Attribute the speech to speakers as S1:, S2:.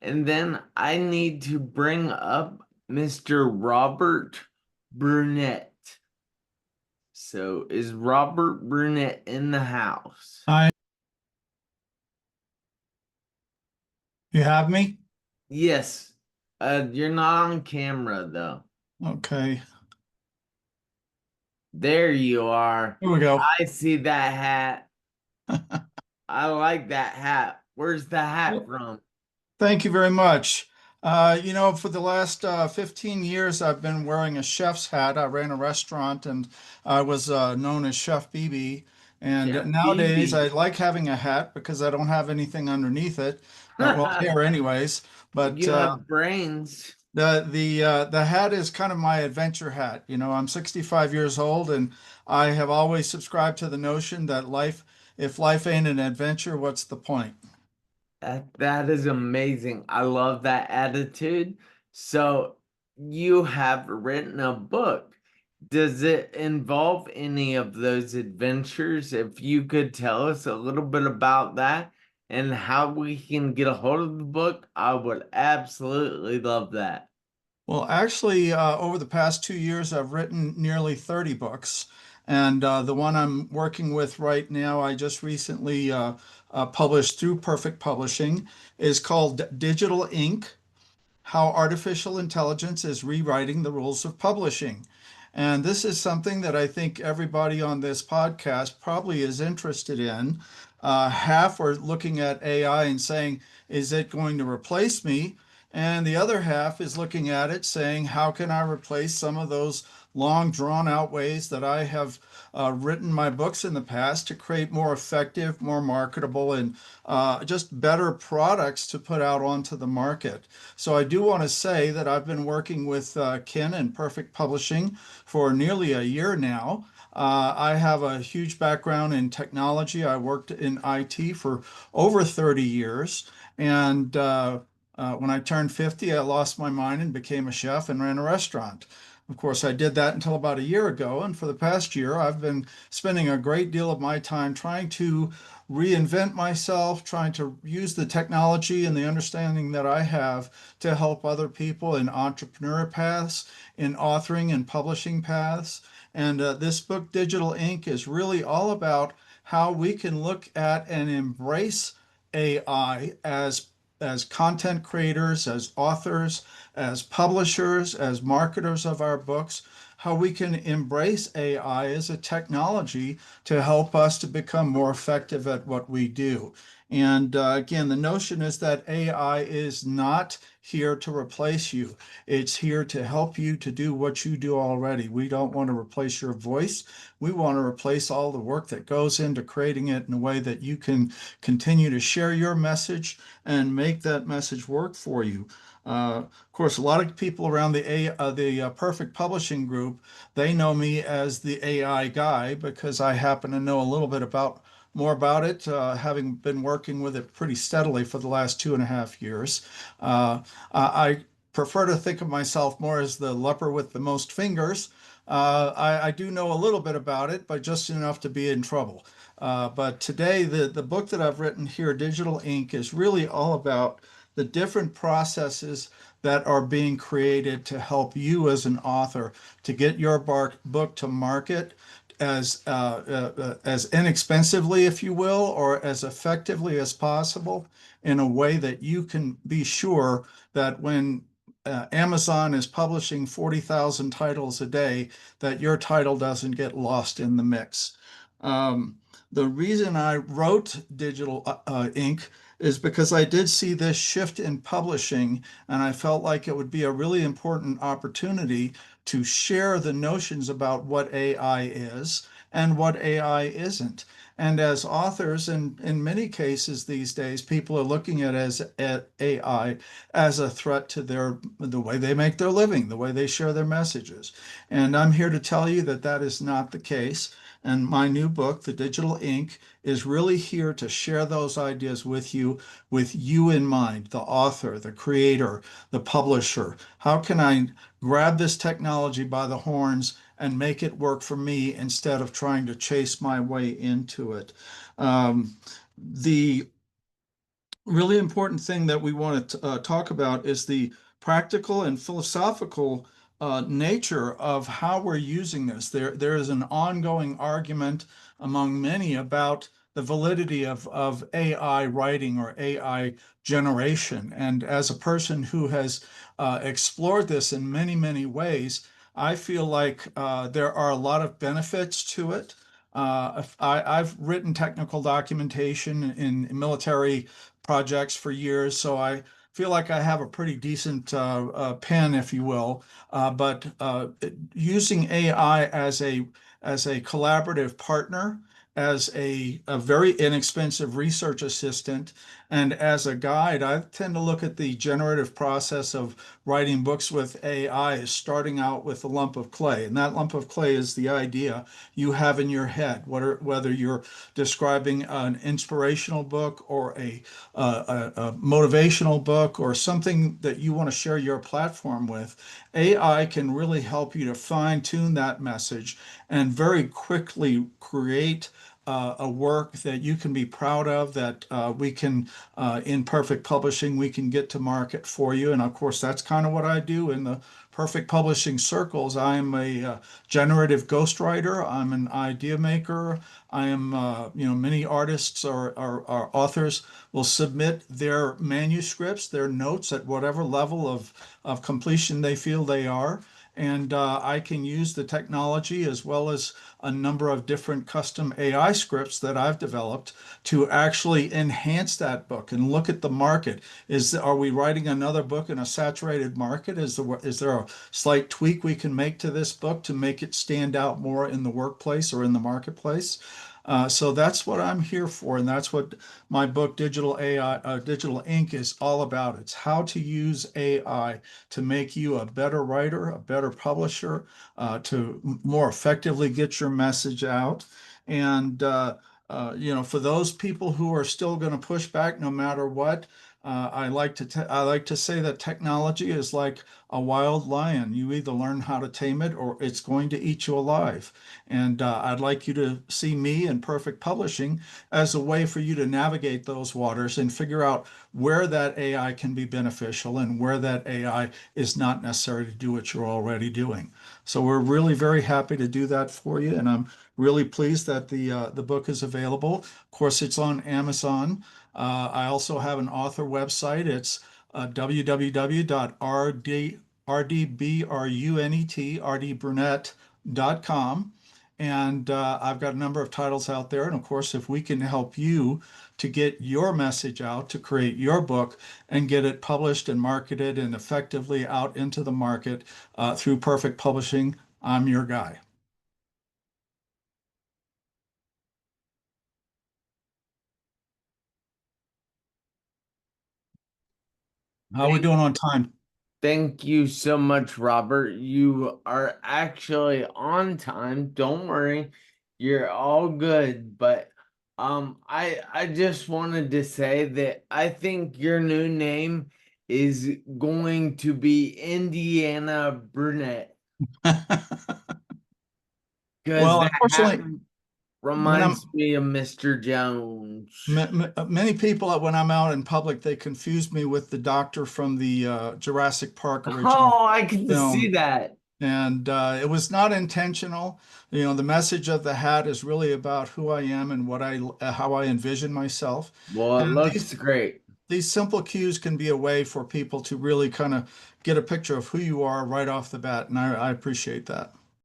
S1: And then I need to bring up Mr. Robert Brunet. So is Robert Brunet in the house?
S2: Hi, you have me?
S1: Yes. You're not on camera though.
S2: Okay,
S1: There you are.
S2: here we go.
S1: I see that hat. I like that hat. Where's the hat
S2: Well,
S1: from?
S2: thank you very much. For the last 15 years, I've been wearing a chef's hat. I ran a restaurant and I was known as Chef BB.
S1: Chef
S2: And nowadays,
S1: BB.
S2: I like having a hat because I don't have anything underneath it. Well, hair anyways. But
S1: You have brains.
S2: the hat is kind of my adventure hat. I'm 65 years old, and I have always subscribed to the notion that if life ain't an adventure, what's the point?
S1: That is amazing. I love that attitude. So you have written a book. Does it involve any of those adventures? If you could tell us a little bit about that and how we can get a hold of the book, I would absolutely love that.
S2: Well, actually, over the past 2 years, I've written nearly 30 books. And the one I'm working with right now, I just recently published through Perfect Publishing, is called Digital Ink: How Artificial Intelligence is Rewriting the Rules of Publishing. And this is something that I think everybody on this podcast probably is interested in. Half are looking at AI and saying, is it going to replace me? And the other half is looking at it saying, how can I replace some of those long drawn out ways that I have written my books in the past to create more effective, more marketable, and just better products to put out onto the market. So I do want to say that I've been working with Ken and Perfect Publishing for nearly a year now. I have a huge background in technology. I worked in IT for over 30 years. And when I turned 50, I lost my mind and became a chef and ran a restaurant. Of course, I did that until about a year ago. And for the past year, I've been spending a great deal of my time trying to reinvent myself, trying to use the technology and the understanding that I have to help other people in entrepreneur paths, in authoring and publishing paths. And this book, Digital Ink, is really all about how we can look at and embrace AI as content creators, as authors, as publishers, as marketers of our books, how we can embrace AI as a technology to help us to become more effective at what we do. And again, the notion is that AI is not here to replace you. It's here to help you to do what you do already. We don't want to replace your voice. We want to replace all the work that goes into creating it in a way that you can continue to share your message and make that message work for you. Of course, a lot of people around the Perfect Publishing group, they know me as the AI guy because I happen to know a little bit more about it, having been working with it pretty steadily for the last 2.5 years. I prefer to think of myself more as the leper with the most fingers. I do know a little bit about it, but just enough to be in trouble. But today, the book that I've written here, Digital Ink, is really all about the different processes that are being created to help you as an author to get your book to market as inexpensively, if you will, or as effectively as possible in a way that you can be sure that when Amazon is publishing 40,000 titles a day, that your title doesn't get lost in the mix. Um, the reason I wrote Digital Ink is because I did see this shift in publishing, and I felt like it would be a really important opportunity to share the notions about what AI is and what AI isn't. And as authors, in many cases these days, people are looking at AI as a threat to the way they make their living, the way they share their messages. And I'm here to tell you that that is not the case. And my new book, The Digital Ink, is really here to share those ideas with you in mind, the author, the creator, the publisher. How can I grab this technology by the horns and make it work for me instead of trying to chase my way into it? The really important thing that we want to talk about is the practical and philosophical nature of how we're using this. There is an ongoing argument among many about the validity of AI writing or AI generation. And as a person who has explored this in many, many ways, I feel like there are a lot of benefits to it. I've written technical documentation in military projects for years, so I feel like I have a pretty decent pen, if you will. But using AI as a collaborative partner, as a very inexpensive research assistant, and as a guide, I tend to look at the generative process of writing books with AI as starting out with a lump of clay, and that lump of clay is the idea you have in your head, whether you're describing an inspirational book or a motivational book or something that you want to share your platform with. AI can really help you to fine tune that message and very quickly create a work that you can be proud of, that we can, in Perfect Publishing, we can get to market for you. And of course, that's kind of what I do in the Perfect Publishing circles. I'm a generative ghostwriter. I'm an idea maker. I am, many artists or authors will submit their manuscripts, their notes at whatever level of completion they feel they are. And I can use the technology as well as a number of different custom AI scripts that I've developed to actually enhance that book and look at the market. Are we writing another book in a saturated market? Is there a slight tweak we can make to this book to make it stand out more in the workplace or in the marketplace? So that's what I'm here for, and that's what my book, Digital AI, Digital Ink, is all about. It's how to use AI to make you a better writer, a better publisher, to more effectively get your message out. And for those people who are still going to push back no matter what, I like to say that technology is like a wild lion. You either learn how to tame it or it's going to eat you alive. And I'd like you to see me and Perfect Publishing as a way for you to navigate those waters and figure out where that AI can be beneficial and where that AI is not necessary to do what you're already doing. So we're really very happy to do that for you, and I'm really pleased that the book is available. Of course, it's on Amazon. I also have an author website. It's www.rdbrunet.com. And I've got a number of titles out there. And of course, if we can help you to get your message out, to create your book and get it published and marketed and effectively out into the market through Perfect Publishing, I'm your guy. How are we
S1: Thank,
S2: doing on time?
S1: thank you so much, Robert. You are actually on time. Don't worry. You're all good. But I just wanted to say that I think your new name is going to be Indiana Brunet because
S2: Well,
S1: that
S2: unfortunately, when I'm
S1: reminds me of Mr. Jones.
S2: many people when I'm out in public, they confuse me with the doctor from the Jurassic Park original
S1: Oh, I can see
S2: film,
S1: that.
S2: and it was not intentional. The message of the hat is really about who I am and how I envision myself.
S1: Well, it
S2: And
S1: looks great.
S2: these simple cues can be a way for people to really kind of get a picture of who you are right off the bat, and I appreciate that.